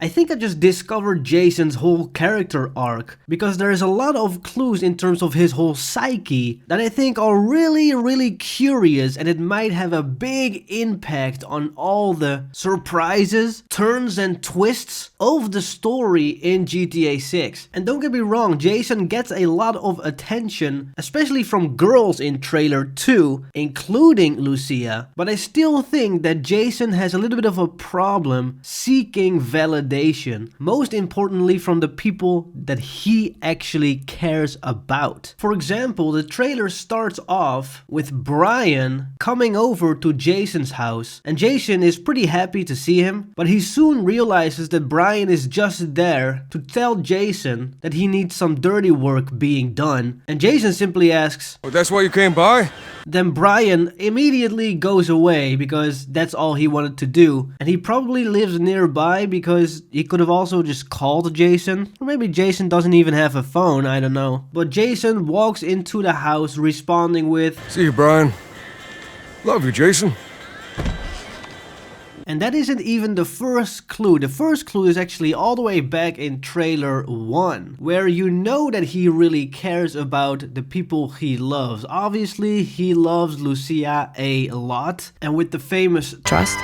I think I just discovered Jason's whole character arc, because there is a lot of clues in terms of his whole psyche that I think are really curious, and it might have a big impact on all the surprises, turns and twists of the story in GTA 6. And don't get me wrong, Jason gets a lot of attention, especially from girls in trailer 2, including Lucia, but I still think that Jason has a little bit of a problem seeking validation, most importantly from the people that he actually cares about. For example, the trailer starts off with Brian coming over to Jason's house, and Jason is pretty happy to see him, but he soon realizes that Brian is just there to tell Jason that he needs some dirty work being done, and Jason simply asks, "Oh, that's why you came by?" Then Brian immediately goes away because that's all he wanted to do, and he probably lives nearby because he could have also just called Jason, or maybe Jason doesn't even have a phone, I don't know. But Jason walks into the house responding with, "See you, Brian. Love you, Jason." And that isn't even the first clue. The first clue is actually all the way back in trailer 1, where you know that he really cares about the people he loves. Obviously, he loves Lucia a lot, and with the famous trust,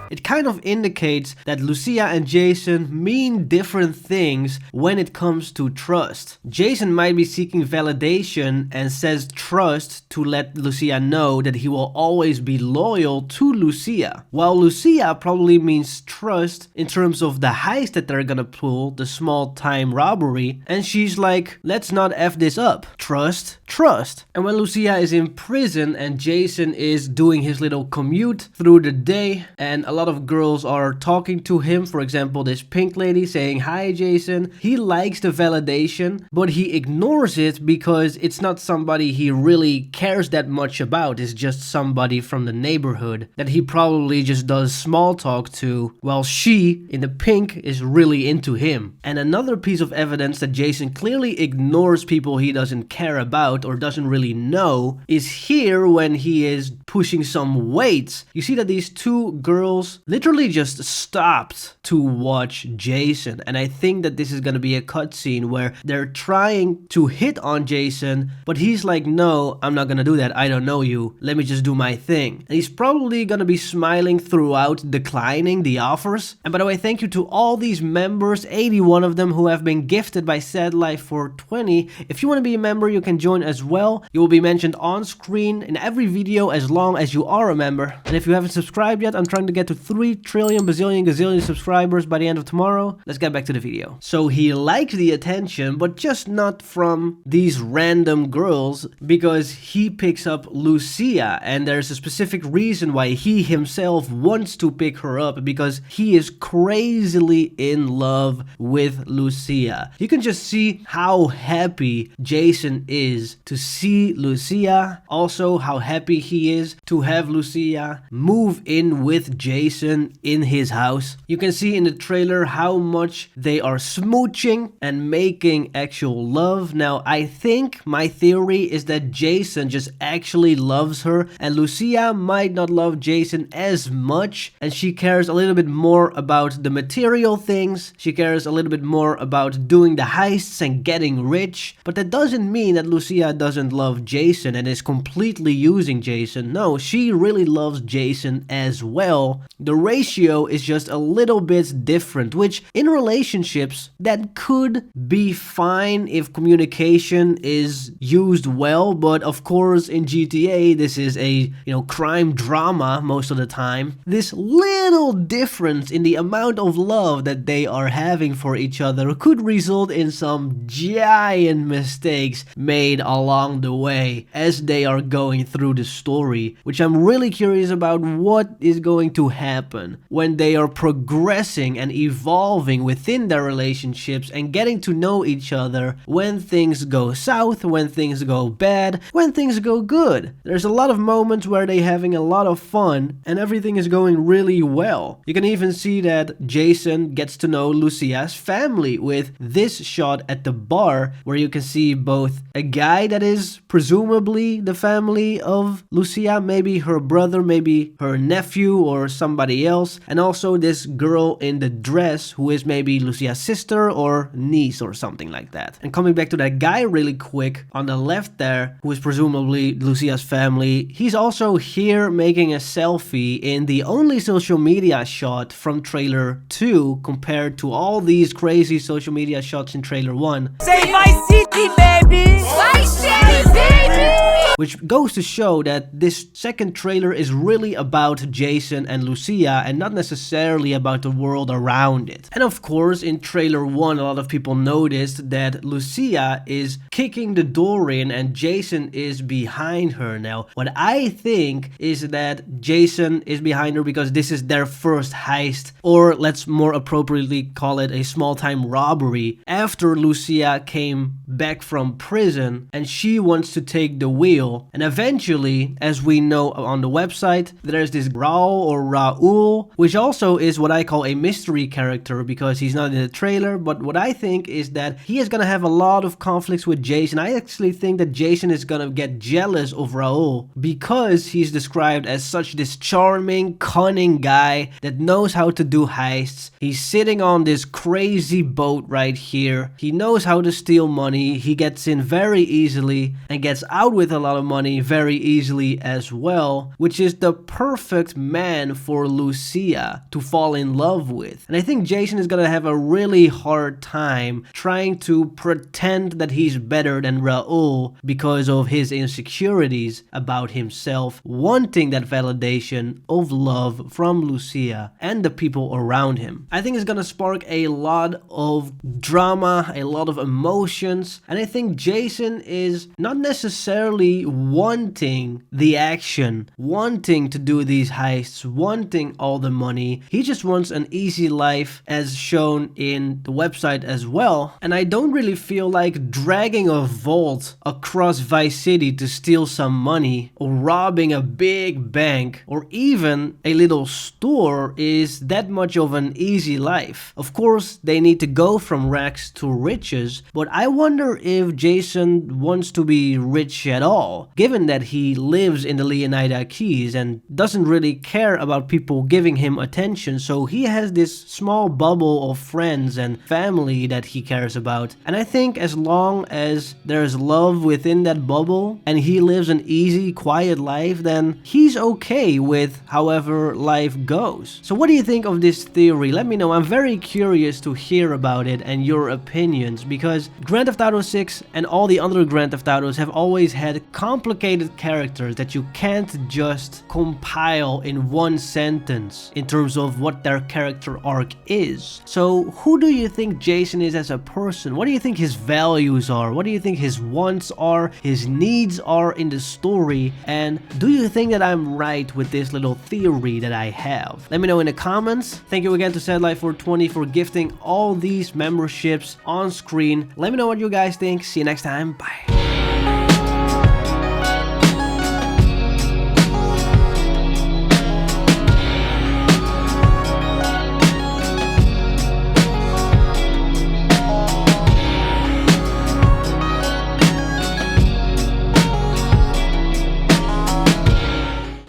it kind of indicates that Lucia and Jason mean different things when it comes to trust. Jason might be seeking validation and says trust to let Lucia know that he will always be loyal to Lucia, while Lucia probably means trust in terms of the heist that they're gonna pull, the small time robbery, and she's like, let's not F this up. Trust, trust. And when Lucia is in prison and Jason is doing his little commute through the day, and a lot of girls are talking to him, for example this pink lady saying hi Jason, he likes the validation, but he ignores it because it's not somebody he really cares that much about. It's just somebody from the neighborhood that he probably just does small talk to, while she in the pink is really into him. And another piece of evidence that Jason clearly ignores people he doesn't care about or doesn't really know is here when he is pushing some weights. You see that these two girls literally just stopped to watch Jason, and I think that this is gonna be a cutscene where they're trying to hit on Jason, but he's like, no, I'm not gonna do that, I don't know you, let me just do my thing. And he's probably gonna be smiling throughout, declining the offers. And by the way, thank you to all these members, 81 of them, who have been gifted by Sad Life for 20. If you want to be a member, you can join as well. You will be mentioned on screen in every video as long as you are a member. And if you haven't subscribed yet, I'm trying to get to 3 trillion bazillion gazillion subscribers by the end of tomorrow. Let's get back to the video. So he likes the attention, but just not from these random girls, because he picks up Lucia, and there's a specific reason why he himself wants to pick her up, because he is crazily in love with Lucia. You can just see how happy Jason is to see Lucia, also how happy he is to have Lucia move in with Jason in his house. You can see in the trailer how much they are smooching and making actual love. Now, I think my theory is that Jason just actually loves her, and Lucia might not love Jason as much, and she cares a little bit more about the material things. She cares a little bit more about doing the heists and getting rich, but that doesn't mean that Lucia doesn't love Jason and is completely using Jason. No, she really loves Jason as well. The ratio is just a little bit different, which in relationships that could be fine if communication is used well, but of course in GTA this is a crime drama most of the time. This little difference in the amount of love that they are having for each other could result in some giant mistakes made along the way as they are going through the story, which I'm really curious about what is going to happen when they are progressing and evolving within their relationships and getting to know each other, when things go south, when things go bad, when things go good. There's a lot of moments where they're having a lot of fun and everything is going really well. You can even see that Jason gets to know Lucia's family with this shot at the bar, where you can see both a guy that is presumably the family of Lucia, maybe her brother, maybe her nephew, or somebody somebody else, and also this girl in the dress who is maybe Lucia's sister or niece or something like that. And coming back to that guy really quick on the left there, who is presumably Lucia's family, he's also here making a selfie in the only social media shot from trailer 2 compared to all these crazy social media shots in trailer 1. Say my city, baby! My city, baby! Which goes to show that this second trailer is really about Jason and Lucia and not necessarily about the world around it. And of course, in trailer 1, a lot of people noticed that Lucia is kicking the door in and Jason is behind her. Now, what I think is that Jason is behind her because this is their first heist, or let's more appropriately call it a small-time robbery, after Lucia came back from prison and she wants to take the wheel. And eventually, as we know on the website, there's this Raul, which also is what I call a mystery character because he's not in the trailer, but what I think is that he is gonna have a lot of conflicts with Jason. I actually think that Jason is gonna get jealous of Raul because he's described as such this charming, cunning guy that knows how to do heists. He's sitting on this crazy boat right here. He knows how to steal money. He gets in very easily and gets out with a lot of money very easily as well, which is the perfect man for Lucia to fall in love with. And I think Jason is gonna have a really hard time trying to pretend that he's better than Raul because of his insecurities about himself, wanting that validation of love from Lucia and the people around him. I think it's gonna spark a lot of drama, a lot of emotions, and I think Jason is not necessarily wanting the action, wanting to do these heists, wanting all the money. He just wants an easy life as shown in the website as well. And I don't really feel like dragging a vault across Vice City to steal some money or robbing a big bank or even a little store is that much of an easy life. Of course, they need to go from rags to riches, but I wonder if Jason wants to be rich at all, given that he lives in the Leonida Keys and doesn't really care about people giving him attention. So he has this small bubble of friends and family that he cares about. And I think as long as there's love within that bubble and he lives an easy, quiet life, then he's okay with however life goes. So what do you think of this theory? Let me know. I'm very curious to hear about it and your opinions, because Grand Theft Auto 6 and all the other Grand Theft Autos have always had complicated characters that you can't just compile in one sentence in terms of what their character arc is. So who do you think Jason is as a person? What do you think his values are? What do you think his wants are, his needs are in the story? And do you think that I'm right with this little theory that I have? Let me know in the comments. Thank you again to SadLife420 for gifting all these memberships on screen. Let me know what you guys think. See you next time. Bye.